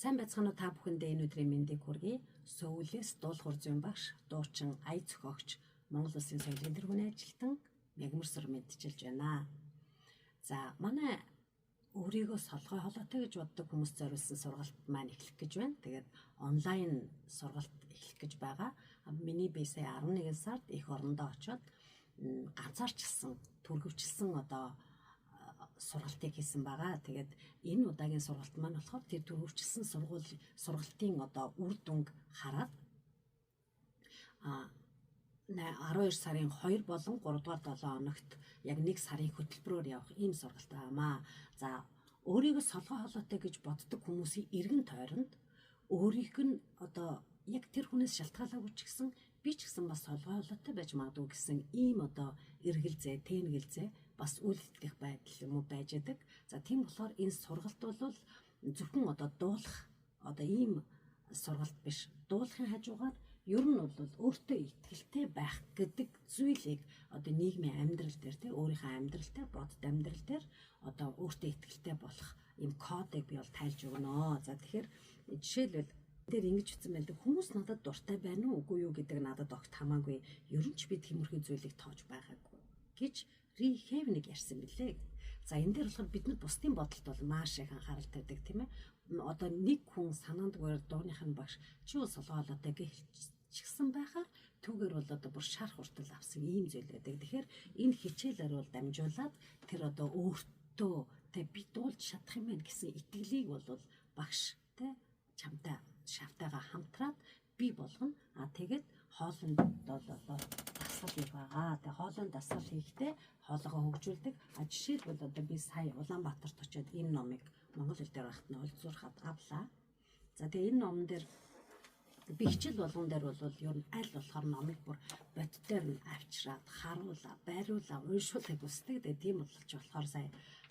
Сайн байцгаана уу та бүхэндээ энэ өдрийн мэндийг хүргэе. Сөүлээс дуулахур зүйн багш, дуучин, ая зохиогч, Монгол Улсын соёлын тэргүүний ажилтан Мягмарсар мэдчилж байна. За манай өөрийгөө солгой холоотой гэж боддог хүмүүс зориулсан сургалт маань эхлэх гэж байна. Тэгээд онлайн сургалт эхлэх гэж байгаа. Миний би сая 11 сард их орондоо очоод ганцаарчилсан, түргэвчилсэн сургалтыг хийсэн байгаа. Тэгээд энэ удаагийн сургалт маань болохоор тэр түргэвчилсэн сургалтын үр дүнг хараад 12 сарын 2 болон 3 дугаар 7 хоногт яг 1 сарын хөтөлбөрөөр явах ийм сургалт байнамаа. За өөрийгөө солгой холоотой гэж боддог хүмүүсийн эргэн тойронд өөрийнх нь яг тэр хүнээс шалтгаалаагүй ч гэсэн би ч гэсэн бас солгой холоотой байж магадгүй гэсэн ийм эргэлзээ, тэнэгэлзээ бас үлдэх байдал юм уу байж байдаг. За тийм болохоор энэ сургалт бол зөвхөн дуулах ийм сургалт биш. Дуулахын хажуугаар ер нь бол өөртөө итгэлтэй байх гэдэг зүйлийг нийгмийн амьдрал дээр өөрийнхөө амьдрал дээр, бодит амьдрал дээр өөртөө итгэлтэй болох ийм кодыг би бол тайлж өгнө. За тэгэхээр жишээлбэл дээр ингэж хэлсэн байдаг. Хүмүүс надад дуртай байна уу үгүй юу гэдэг надад огт хамаагүй. Ер нь ч би тиймэрхүү зүйлийг тоож байгаагүй гэж Рихевник ярьсан билээ. За энэ дээр болохоор бид нар бусдын бодолд бол маш их анхаарал тавьдаг тийм ээ. Нэг хүн санаандгүй дууных нь багш чи бол солгой холоотой гэлчихсэн байхаар түүгээр бол бүр шарх хүртэл авсан ийм зүйл байдаг. Тэгэхээр энэ хичээлээр бол дамжуулаад тэр өөртөө би дуулж чадах юм байна гэсэн итгэлийг бол багш чамтай шавтайгаа хамтраад би болгоно. Тэгээд хоолнд дасгал хийх байгаа. Тэгээд хоолнд дасгал хийхдээ хоолойгоо хөгжүүлдэг. Жишээлбэл би сая Улаанбаатарт очиод энэ номыг монгол хэл дээр багт нь олзуурхад авлаа. За тэгээд энэ номон дээр би хичээл болгон дээр бол ер нь аль болохоор номыг бүр бод дээр нь авчраад харуулаа, байруулаа, уншуулахыг хүсдэг. Тэгээд тийм болж болохоор сая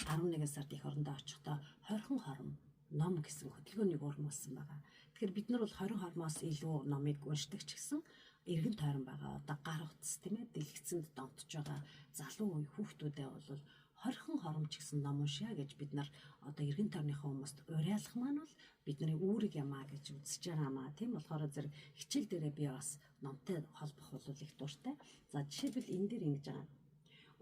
11 сард их орондоо очихдоо 20 хором ном гэсэн хөтөлбөрийг урмуулсан байгаа. Тэгэхээр бид нар бол 20 хормоос илүү номыг уншдаг ч гэсэн эргэн тойрон байгаа гар утас тийм ээ дэлгэцэнд донтож байгаа залуу үе хүүхдүүдээ бол 20 хором ч гэсэн ном уншия гэж бид нар эргэн тойрныхаа хүмүүст уриалах маань бол бидний үүрэг юмаа гэж үзэж байгаамаа. Тийм болохоор зэрэг хичээл дээрээ би бас номтой холбох бол их дуртай. За жишээлбэл энэ дээр ингэж байгаа.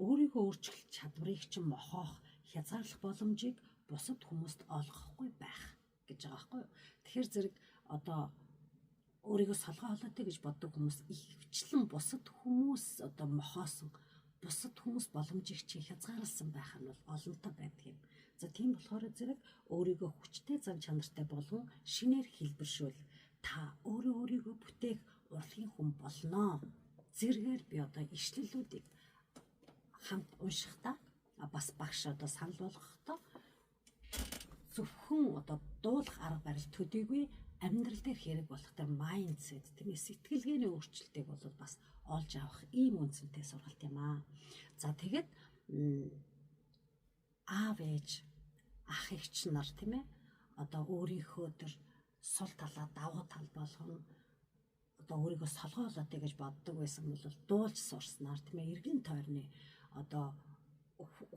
Өөрийгөө өөрчлөх чадварыг чинь мохоох, хязгаарлах боломжийг бусад хүмүүст олгохгүй байх гэж байгаа байхгүй юу. Тэгэхээр зэрэг өөрийгөө солгой холоотой гэж боддог хүмүүс ихвчлэн бусад хүмүүс мохоосон, бусад хүмүүс боломжийг чи хязгаарласан байх нь бол олонтой байдаг юм. За тийм болохоор зэрэг өөрийгөө хүчтэй зан чанартай болгон шинээр хэлбэршүүл та өөрийгөө бүтээх урлагийн хүн болноо. Зэргээр би ишлэлүүдийг хамт уншихдаа бас багш санал болгохдоо зөвхөн дуулах арга барил төдийгүй амьдрал дээр хэрэг болох тэр майндсет тийм ээ сэтгэлгээний өөрчлөлтийг бол бас олж авах ийм үнцэнтэй сургалт юм аа. За тэгээд аав ээж ах эгч нар тийм ээ өөрийнхөө тэр сул талаа давуу тал болгон өөрийгөө солгой холоотой гэж боддог байсан бол дуулж сурснаар тийм ээ эргэн тойрны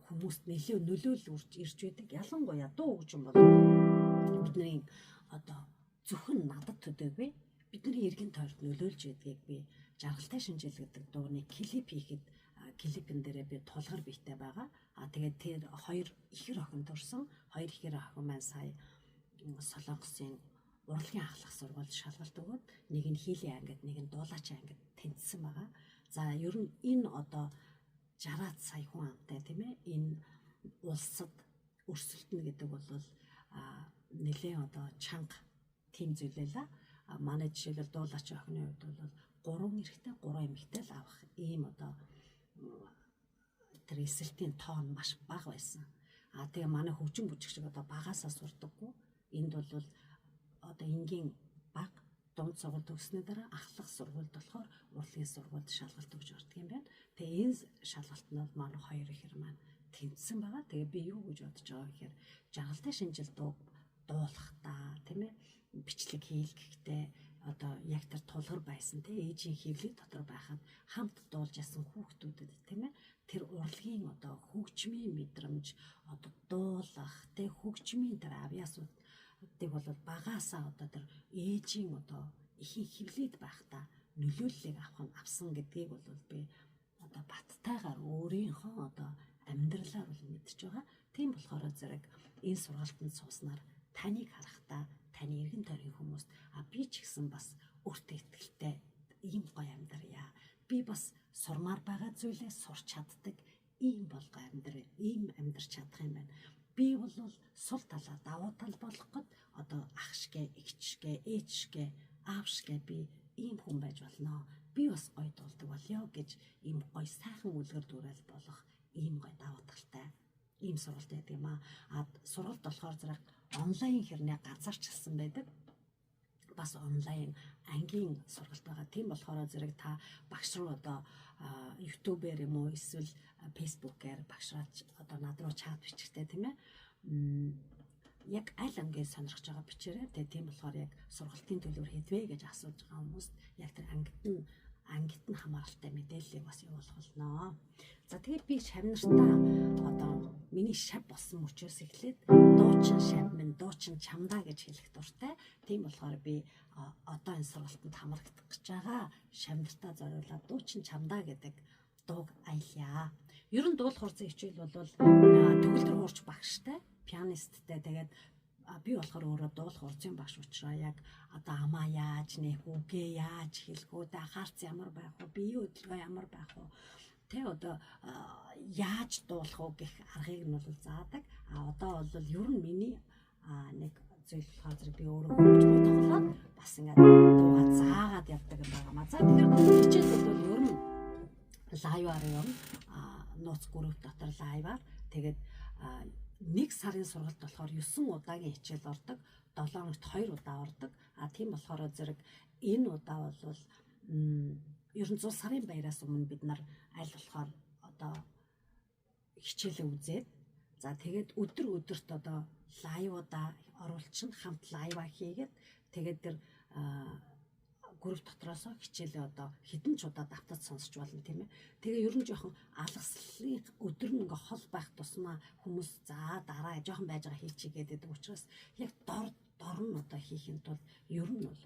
хүмүүст нөлөөлөл ирж байдаг. Ялангуяа дуу хөгжим бол бидний зөвхөн надад төдийгүй бидний эргэн тойрнд нөлөөлж байдгийг би жаргалтай шинжил гэдэг дууны клип хийхэд клипэн дээрээ би тулгар бийтэй байгаа. Тэгээд тэр хоёр ихэр охин төрсөн. Хоёр ихэр охин маань сая Солонгосын урлагийн ахлах сургуульд шалгалт өгөөд нэг нь хийлийн ангид, нэг нь дуулаачийн ангид тэнцсэн байгаа. За ер нь энэ 60-аад сая хүн амтай тийм ээ энэ улсад өрсөлдөнө гэдэг бол нэлээд чанга тийм зүйл байла. Манай жишээлбэл дуулаачийн охины хувьд бол 3 эрэгтэй 3 эмэгтэй л авах ийм тэр эсэлтийн тоон маш бага байсан. Тэгээ манай хөгжим бүжигч багаасаа сурдаггүй. Энд бол энгийн баг дунд сургууль төгснөний дараа ахлах сургуульд болохоор урлагийн сургуульд шалгалт өгч ордог юм байна. Тэгээ энэ шалгалт нь манай хоёр ихэр маань тэнцсэн байгаа. Тэгээ би юу гэж бодож байгаа гэхээр жаргалтай шинжил дуулахдаа тийм ээ бичлэг хийлгэхдээ яг тэр тулгар байсан тийм ээжийн хэвлэг дотор байхад хамт дуулж ясан хүүхдүүдэд тийм ээ тэр урлагийн хөгжмийн мэдрэмж дуулах тийм хөгжмийн тэр авьяасууд тийг бол багаасаа одоо тэр ээжийн одоо ихийн хөвлөд байхдаа нөлөөллийг авсан гэдгийг бол би одоо баттайгаар өөрийнхөө одоо амьдралаар бол мэдж байгаа. Тийм болохоор зэрэг энэ сургалтанд сууснаар таныг харахтаа таны эргэн тойрны хүмүүст би ч гэсэн бас өөртөө итгэлтэй ийм гоё амьдрья. Би бас сурмаар байгаа зүйлээ сурч чаддаг ийм болгоо ийм амьдрч чадах юм байна. Би бол сул талаа давуу тал болох гээд одоо ах шигэ, эгч шигэ, ээж шигэ, аав шигэ би ийм хүн байж болно. Би бас гоё дуулдаг болё гэж ийм гоё сайхан үлгэр дуурайл болох ийм гоё давуу талтай ийм сургалт байдаг юм аа. Сургалт болохоор зэрэг онлайн хэрнээ ганцаарчлсан байдаг. Бас онлайн ангийн сургалт байгаа. Тийм болохоор зэрэг та багш руу одоо YouTube-ээр юм уу эсвэл Facebook-ээр багшраач одоо над руу чат бичгтэй тийм ээ. Яг аль ангийн сонирхож байгаа бичээрэй. Тэгээ тийм болохоор яг сургалтын төлөөр хэдвэ гэж асууж байгаа хүмүүст яг тэр ангит нь хамааралтай мэдээллийг бас явуулах болно. За тэгээд би шавнартаа одоо миний шав болсон мөчөөс эхлээд дуучин шав минь дуучин чамдаа гэж хэлэх дуртай. Тийм болохоор би одоо энэ сургалтанд хамрагдах гэж байгаа шавнартаа зориулаад дуучин чамдаа гэдэг дууг аялья. Ер нь дуулах хурцын хичээл бол төгөлдөр хуурч багштай, пианисттэй. Тэгээд би болохоор өөрөө дуулах хурцын багш учраас яг одоо амаа яаж нэх үгээ яаж хэлэх үү, харц ямар байх вэ, биеийн хөдөлгөөн ямар байх вэ, тэ одоо яаж дуулах уу гэх аргыг нь бол заадаг. Одоо бол ер нь миний нэг зүйл болохоор зэрэг би өөрөө хөгж тоглоод бас ингээд дуугаа заагаад явдаг юм байна. За тэгэхээр хичээл бол ер нь лайваар юм. Нууц групп дотор лайваар тэгээд 1 сарын сургалт болохоор 9 удаагийн хичээл ордог. 7 хоногт 2 удаа ордог. Тийм болохоор зэрэг энэ удаа бол ер нь 100 сарын баяраас өмнө бид нар аль болохоор одоо хичээлээ үзээд за тэгээд өдөрт одоо лайвуудаа оруулчин хамт лайва хийгээд тэгээд тэр групп дотроос хичээлээ одоо хэдэн ч удаа давтаж сонсч болно тийм ээ. Тэгээ ер нь жоохон алгаслын өдөр нь ингээ хол байх тусмаа хүмүүс за дараа жоохон байж байгаа хийчихье гэдэг учраас яг дор нь одоо хийхэд бол ер нь бол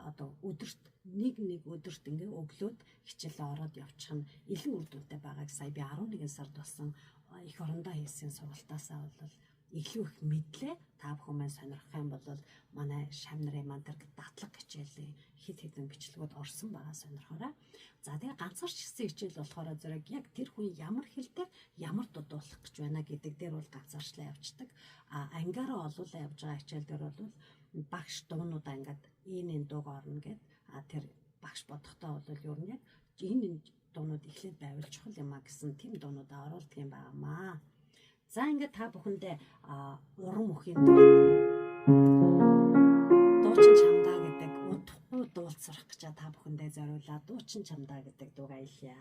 одоо өдөрт нэг өдөрт ингээ өглөөд хичээлээ ороод явчих нь илүү үр дүнтэй байгааг сая би 11 сард болсон их орондоо хийсэн сургалтаасаа бол илүү их мэдлээ. Та бүхэн маань сонирхох юм бол манай шав нарын маань тэр дадлаг хичээлийн хэдэн бичлэгүүд орсон байгаа сонирхоорой. За тэгээ ганцаарч хийсэн хичээл болохоор зэрэг яг тэр хүн ямар хэл дээр ямар дуудуулах гэж байна гэдэг дээр бол ганцаарчлаа явцдаг. Ангиараа олуулаа явж байгаа хичээл дээр бол багш дуунуудаа ингээд энэ дууг орно гэд тэр багш бодохдоо бол ер нь яг энэ дуунууд эхлээд байвал чухал юм а гэсэн тийм дуунуудаа оруулдаг юм байнамаа. За ингээд та бүхэндээ уран мөхийн дуучин чамдаа гэдэг удахгүй дуулцрах гэж та бүхэндээ зориулаад дуучин чамдаа гэдэг дууг аялья.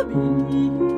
би